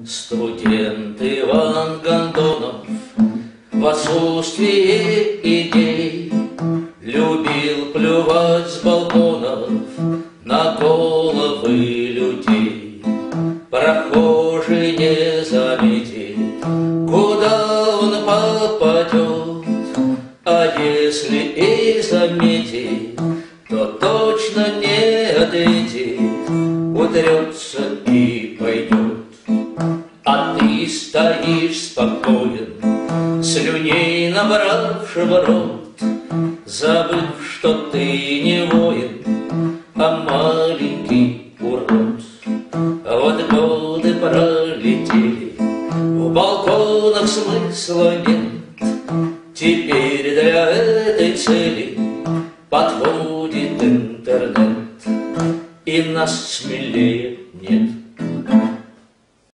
Студент Иван Гондонов в отсутствие идей любил плювать с балконов на головы людей. Прохожий не заметит, куда он попадет, а если и заметит, то точно не ответит, утрется и пойдет. А ты стоишь спокоен, слюней набравши в рот, забыв, что ты не воин, а маленький урод. Вот годы пролетели, в балконах смысла нет, теперь для этой цели подходит интернет, и нас смелее нет.